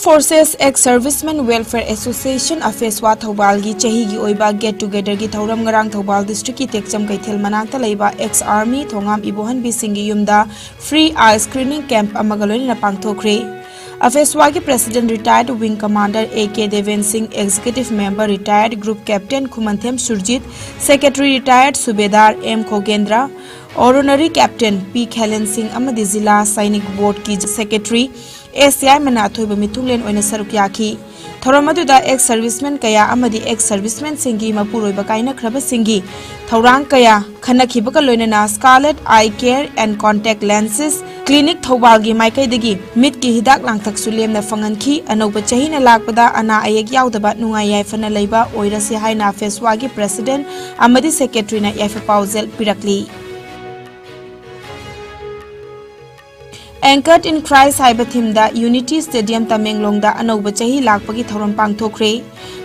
Forces ex serviceman welfare association अफेसवा थौबाल की चही की ओइबा गेट टुगेदर की थौरम ngरang थौबाल डिस्ट्रिक्ट की तेक्चम कैथेल मनाक्ता लेबा एक्स आर्मी थोंगाम इबोहन बिसिंग की युमदा फ्री आई स्क्रीनिंग कैंप अमगलोनी पांगथोखरे। अफेसवा के president retired wing commander A K. Deven Singh, executive member retired group captain Khumanthem Surjit, secretary retired subedar M Khogendra, honorary captain P Khelen Singh अमदी जिला सैनिक बोर्ड की सेक्रेटरी एसीआई मनाथोइब मिथुंगलेन ओइना सरुक याखी। थौरम अदुदा एक्स सर्विसमैन कया अमदी एक्स सर्विसमैन सिंगी मपुरोइब काइनख्रब सिंगी थौरांग कया खनखिबका लोइनना Scarlet eye care and contact lenses clinic थौबालगी माइकैदगी मिट की हिदाक लांगथक सुलेमना फंगनखी। अनौब चहीना लाकपदा अना अयेक याउदबा नुंगाई याइफना लैबा ओइरसे हाइना फेसवागी प्रेसिडेंट अमदी सेक्रेटरीना याइफा पाउजेल पिरकली। Anchored in Christ हाइबा थीमदा यूनिटी स्टेडियम तमेंगलोंगदा अनौब चही लाकपगी थौरम पांगथोखरे।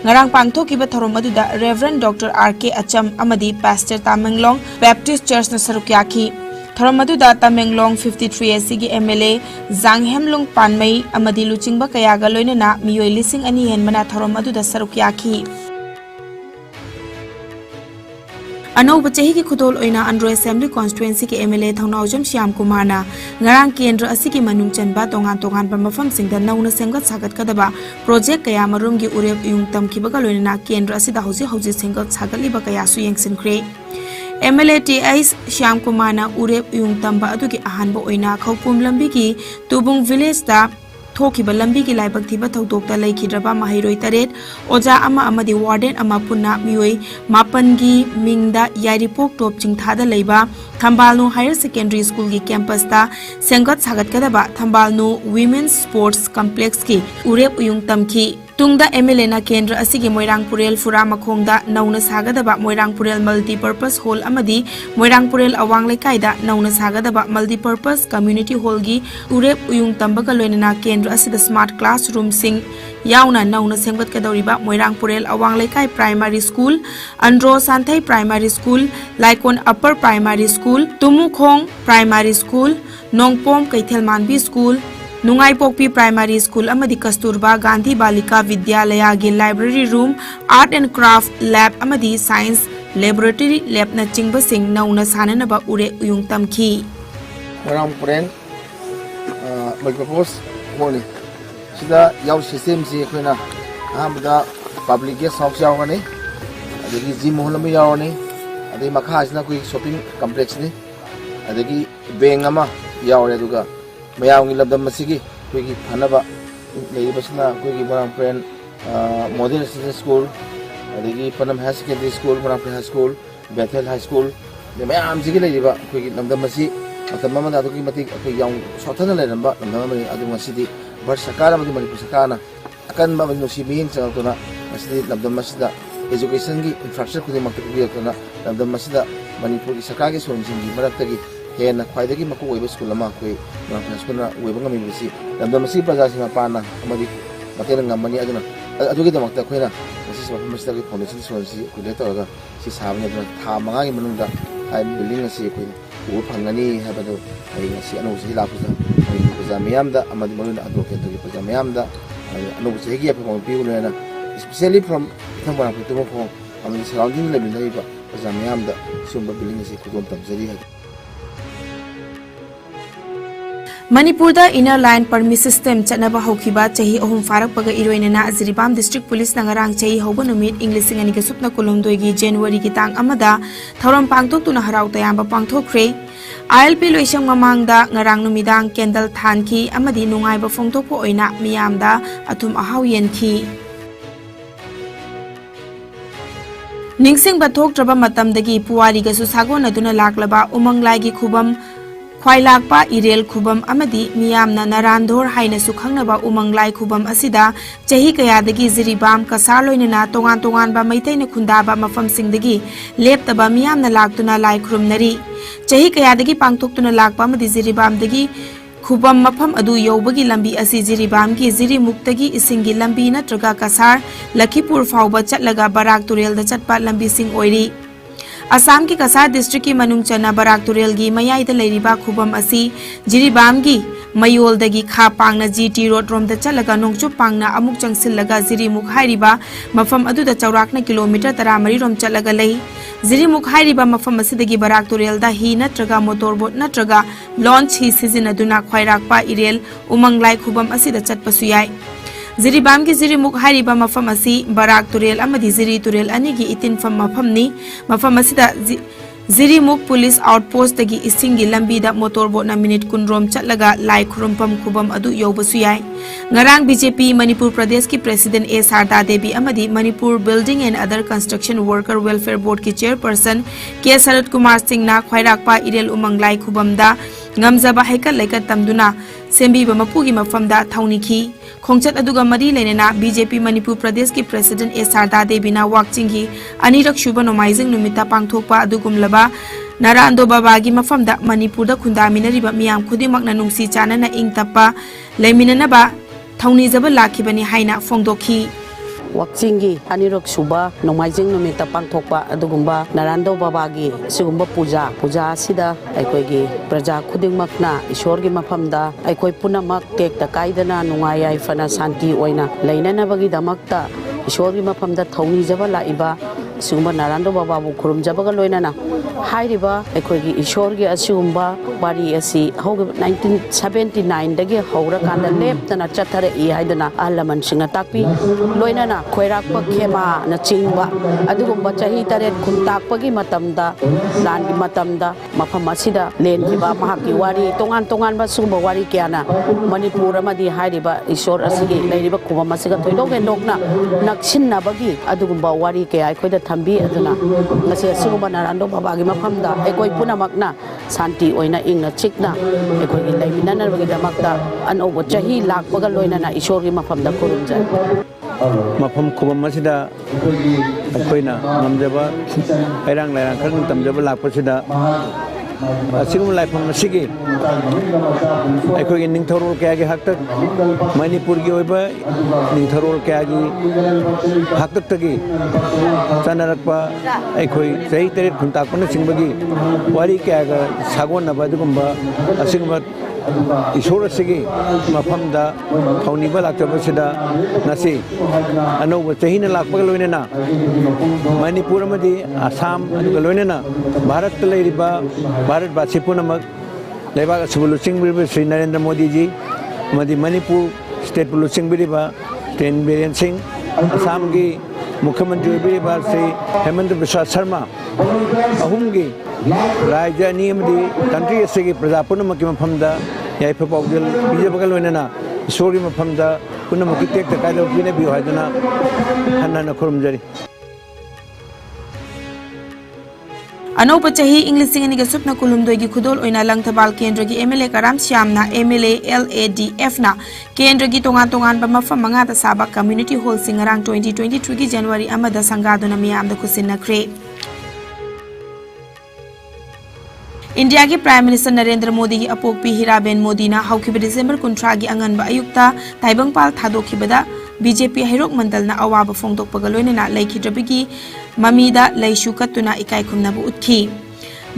ngarang पांगथोकिबा थौरम अदुदा रेवरेंड डॉक्टर आर.के. अचम अमदी पास्टर तमेंगलोंग बैप्टिस्ट चर्च न सरुक याखी। थौरम अदुदा तमेंगलोंग 53AC की एमएलए जांगहेमलुंग पानमई अमदी लुचिंगबा कयागा लोइनना मियोय लिसिंग अनि हेनमना थौरम अदुदा सरुक याखी। अनौब चही की खुदोल ओइना अंड्रो असेंबली कॉन्स्टिट्युएंसी के एमएलए थौनाउजम श्याम कुमारना ngarang केंद्र असिकी मनुंग चनबा तोंगान तोंगान बा मफमसिंगदा नौना सेंगत सागतकदबा प्रोजेक्ट कया मरुमगी उरेब युंग तमखिबगा लोइना केंद्र असिदा हौजी हौजी सेंगत सागतलिबा कयासु येंगसिनख्रे। एमएलए टीएस श्याम कुमारना उरेब युंग तंबा अदुगी अहानबा ओइना खौपुम लंबी की तुबुंग विलेज दा थोखिबा लंबी की लाइबक थिबा थौदोक्ता लैखिद्रबा माहिरोय तरेट ओजा अमा अमदी वार्डन अमा पुन्ना मियोय मापनगी मिंगदा यारिपोक टॉप चिंगथादा लैबा थंबालनु हायर सेकेंडरी स्कूल की कैंपस ता सेंगत सागतकदबा थंबालनु विमेन्स स्पोर्ट्स कॉम्प्लेक्स की उरेब उयुंग तमखी। तुंगदा एमएलए ना केंद्र असिगी मोइरांगपुरेल फुरा मखोंगदा नौना सागदबा मोइरांगपुरेल मल्टीपर्पस हॉल अमदी मोइरांगपुरेल अवांग लेकाइदा नौना सागदबा मल्टीपर्पस कम्युनिटी हॉल की उरेब उयुंग तंबगा लोइनना केंद्र असिदा स्मार्ट क्लासरूम सिंग याउना नौना सेंगतकदौरिबा Moirangpurel Awang Leikai primary school, Andro Santhei primary school, Laikon upper primary school, Tumukhong primary school, Nongpom Kaithelmanbi school, Nungaipokpi primary school अमदी कस्तूरबा गांधी बालिका विद्यालय की library room, art and craft lab अमदी साइंस लैबोरेटरी लैब न चिंगबा सिंग नौना साननबा उरे उयुंग तमखी। मोइरांगपुरेल मल्टीपर्पस हॉल सिदा याव सिस्टम से अखोना अहमदा पब्लिक गेस्ट हाउस यावगनी अदगी जिम हॉल में यावनी अदगी मखासना कोई शॉपिंग कॉम्प्लेक्स ने अदगी बैंक अमा यावरे अदुगा मयावंगी लबदम मसिगी कोई फनबा लेबसना कोई मोइरांगपुरेल मॉडल रेसिडेंशियल स्कूल अदगी पनम higher secondary school, Moirangpurel high school, Bethel high school मयाम सिगी लेबा कोई लबदम मसि मतम अमदा अदुगी मति कोई याव सोथना लेरंबा लबदम अमनि अदु मसिदी भारत सरकार अमदी मणिपुर सरकारना अकनबा नुसी मियेंग चंगतुना मसिदी लबदम मसिदा एजुकेशन की इंफ्रास्ट्रक्चर खुदिमक पिबियतुना लबदम मसिदा मणिपुर की सरकार की सोमसिंगी मरक्तगी हेन ख्वाइदगी मको ओइबा स्कूल अमा कोई मोइरांगपुरेल स्कूल ना ओइबा ngamibusi लबदम मसि प्रजासिंग पाना अमदी मतेन ngamani aduna adugi damakta khoina masi sma masi की फाउंडेशन सोनसी कुले तोरगा सि साबने था मंगा की मनुंदा हाई बिल्डिंग असि कोई उ फंगनी हाबदो आई असि अनोसि लापुजा प्रजा मियामदा अमदी मरुना एडवोकेट की प्रजा मियामदा अनोसि हेगी अफम पिउलेना स्पेशली फ्रॉम थंबा पुतुमो फो अमदी सराउंडिंग लेबिन लाइबा प्रजा मियामदा सुंबा बिल्डिंग असि कुदोम तमजरी है। मणिपुर दा इनर लाइन परमिट सिस्टम चनबा हौखिबा चही अहुम फारकपगा इरोइनना जिरिबाम डिस्ट्रिक्ट पुलिस नंगरांग चही हौबा नुमित इंग्लिसिंग अनि सुपना कुलुमदोई की जनवरी की तांग अमदा थौरम पांगथोक्तुना हराउ तयाम्बा पांगथोखरे। आईएलपी लोइसंग ममांगदा ngarang नुमिदांग कैंडल थानखी अमदी नुंगाइबा फोंगथोकपा ओइना मियामदा अथुम अहाउ येनखी। निंगसिंग बथोक्त्रबा मतमदगी पुवारीगसु सागोनदुना लाक्लबा उमंगलाइगी खुबम ख्वाइलाकपा इरेल खुबम अमदी मियामना नारानधोर हाइनसु खंगनबा उमंगलाई खुबम असिदा चही कयादगी जिरिबाम कसार लोइनना तोंगान तोंगान बा मैतैना खुंदाबा मफमसिंगदगी लेप्तबा मियामना लाक्तुना लाई खुरुमनरी। चही कयादगी पांगथोक्तुना लाकपा अमदी जिरिबामदगी खुबम मफम अदु यौबगी लंबी असि जिरिबाम की जिरी मुक्तगी इसिंगी लंबी नत्रगा कसार लखीपुर फाउबा चटलगा बराक तुरेलदा चटपा लंबी सिंग ओइरी। असम की कसार डिस्ट्रिक्ट की मनुंग चना बराक तुरेल की मयाइदा लेरिबा खुबम असि जिरिबाम की mayol-dagi kha pangna GT road rom da chalaga nongchu pangna amuk changsillaga Zirimuk hairiba mafam aduda chaurakna kilometer 13 rom chalaga lei Zirimuk hairiba mafam asidagi barak turel da hi natraga motorboat natraga launch hi sizinaduna khwairakpa irel umanglai khubam asida chatpasu yai Ziribam ki Zirimuk hairiba mafam asi barak turel amadi Ziri turel ani gi itin fam mafam ni mafam asida Zirimuk police outpost dagi isingi lambi da motorboat na minute kunrom chatlaga lai khurumpam khubam adu yobasu yai ngarang BJP Manipur Pradesh ki President A Sarda Devi amadi Manipur Building and Other Construction Worker Welfare Board ki Chairperson K Sarat Kumar Singh na khwairakpa irel umanglai khubam da ngamjaba haikal laikat tamduna sembi ba mapugi mafamda thauniki khongchat aduga mari lenena BJP Manipur Pradesh ki President A Sarda Devi na wakching hi anirak shuba nomaizing numita pangthokpa adugumlaba narando babagi mafamda Manipur da khundaminariba miyam khudimak na nungsi chana na ingtapa leiminana ba thauni jaba lakhibani haina fongdokhi Wakchingi anirok suba nomaijing numita pangthokpa adugumba narando babagi sigumba puja sida aikoigi praja khudingmakna ishorgi mafamda aikoi punamak tekta kaidana nungayai fana santi oina leinanabagi damakta ishorgi mafamda thauni jaba laiba sigumba narando bababu khurum jabaga loinana hairiba aikoigi ishorgi asigumba bari asi hog 1979 dagi howra kanda leptana chathare I haidana alaman singa takpi loinana khoirakpa khema na chingba adugumba chahi taret khuntakpagi matamda langi matamda mafam asida lenkiba mahaki wari tongan ba sugumba wari kyana Manipur amadi hairiba ishor asigi leiriba khuma masiga thoidok endokna naksinna bagi adugumba wari kya khoida thambi aduna ngasi asigumba narando babagi mafamda ekoi punamakna santi oina ingna chikna ekoi leiminana bagi damakta anobo chahi lakpaga loinana ishorgi mafamda khurumjai mafam khubam asida akoina ngamjaba airang lairang khang tamjaba lakpasida asigum laifam asigi aikogi ningthorol kaya gi haktak Manipur gi oiba ningthorol kaya gi haktak tagi chanarakpa aikoi sahi tere khuntakpana singbagi wari kaya ga sagon na badugumba asigum ishor asigi mafamda thauniba laktabasida nasi anoba chahina lakpaga loinana Manipur amadi Assam aduga loinana Bharat leiriba Bharat basi punamak leibak asubulu singbiriba Sri Narendra Modi ji amadi Manipur state bulu singbiriba Sri Biren Singh Assam gi Mukhyamantri biriba Sri Hemant Biswa Sharma ahumgi Raja ni amadi country asigi praja punamak mafamda yaifa pawdel bijabaga loinana ishori mafamda punamak tekta kaida pina biyo haidana hanna khurumjari Anopa chahi English singani ga supna kulumdoi gi khudol oina langthabal kendra gi MLA Karam Shyamna MLA LADF na kendra gi tongan ba mafam manga da saba community hall singarang 2023 gi January amada sangaduna miyam da kusinna kre India ki Prime Minister Narendra Modi ki apokpi Hiraben Modi na haukiba December 13 gi angan ba ayukta taibangpal thadokibada BJP Hairok Mandal na awaba fongdokpaga loinana laikhidrabigi mamida laishu katuna ikai khumnabu utkhi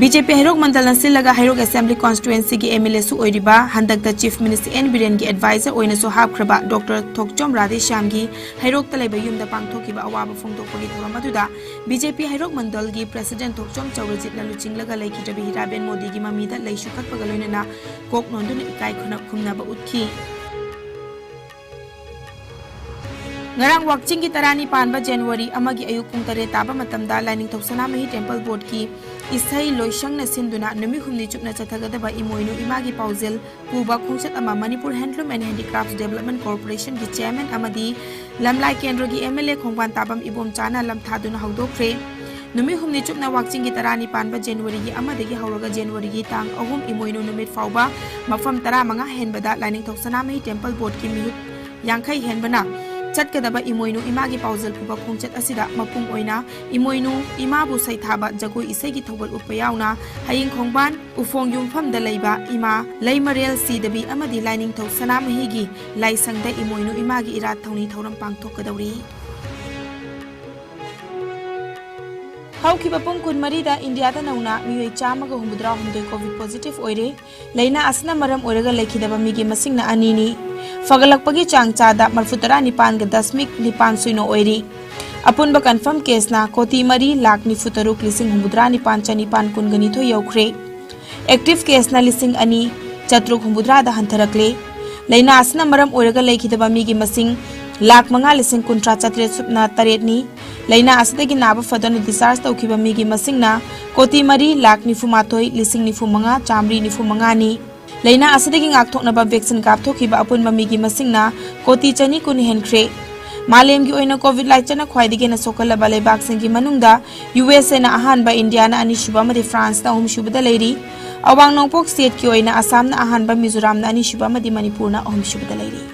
BJP Hairok Mandal na silaga Hairok Assembly Constituency gi MLA su oiriba handakta Chief Minister N Biren gi advisor oina so hapkhraba Dr Thokchom Radheshyam gi Hairok talaiba yumda pangthokiba awaba fongdokpagi thoramatuda BJP Hairok Mandal gi President Thokchom Chaurajit na luchinglaga laikhidrabi Hiraben Modi gi mamida laishu katpaga loinana kok nonduna ikai khumnaba utkhi ngarang wakching ki tarani panba January amagi ayuk pung tare taba matamda lining thoksana mahi temple board ki isai loisang na sinduna numi humni chupna chathagadaba imoinu imagi pauzel puba khungchat ama Manipur Handloom and Handicrafts Development Corporation ki chairman amadi lamlai kendra gi MLA khongban tabam ibom chana lamthaduna hawdokre numi humni chupna wakching ki tarani panba January gi amadagi hawraga January gi tang ahum imoinu numit fauba mafam tara manga henbada lining thoksana mahi temple board ki mihut yangkhai henbana Chatkadaba imoinu imagi pauzal puba khongchat asida mapung oina imoinu imabu saithaba jagoi isegi thobal upayauna haying khongban ufong yumpham da leiba ima leimarel sidabi amadi lining thau sana mahigi laisangda imoinu imagi irat thawni thoram pangthokadawri हौखिबा पुंग कुन मरीदा India दा नौना मियोई चामगा हुमुद्रा हुमदोई Covid positive ओइरे लेना असना मरम ओइरगा लेखिदबा मिगे मसिंगना अनिनी फगलकपगी चांग चादा मरफुतरा निपान ग 10.9 सुइनो ओइरी अपुनबा confirm केसना कोटी मरी lakh निफुतरुक लिसिंग हुमुद्रा निपान चनिपान कुनगनिथो यौख्रे active केसना लिसिंग अनि चतरुक हुमुद्रा दा हंथरकले लेना असना मरम ओइरगा लेखिदबा मिगे मसिंग लाख मंगा लिसिंग कुंट्रा चत्रे सुपना तरेटनी लेना असदगी नाब फदन डिस्चार्ज तौखिबा मिगी मसिंगना कोटी मरी लाख निफुमाथोई लिसिंग निफुमंगा चामरी निफुमंगानी लेना असदगी ngakthoknaba वैक्सीन कापथोखिबा अपुनबा मिगी मसिंगना कोटी चनी कुन हेनख्रे मालेमगी ओइना कोविड लाइचना ख्वाइदिगे न सोकलबा लेबाकसिंगी मनुंगदा यूएसए ना अहानबा इंडिया ना अनिशुबा मदि फ्रांस ना अहुमशुबदा लेरी अवांग नोंपोक स्टेट की ओइना असम ना अहानबा मिजोरम ना अनिशुबा मदि मणिपुर ना अहुमशुबदा लेरी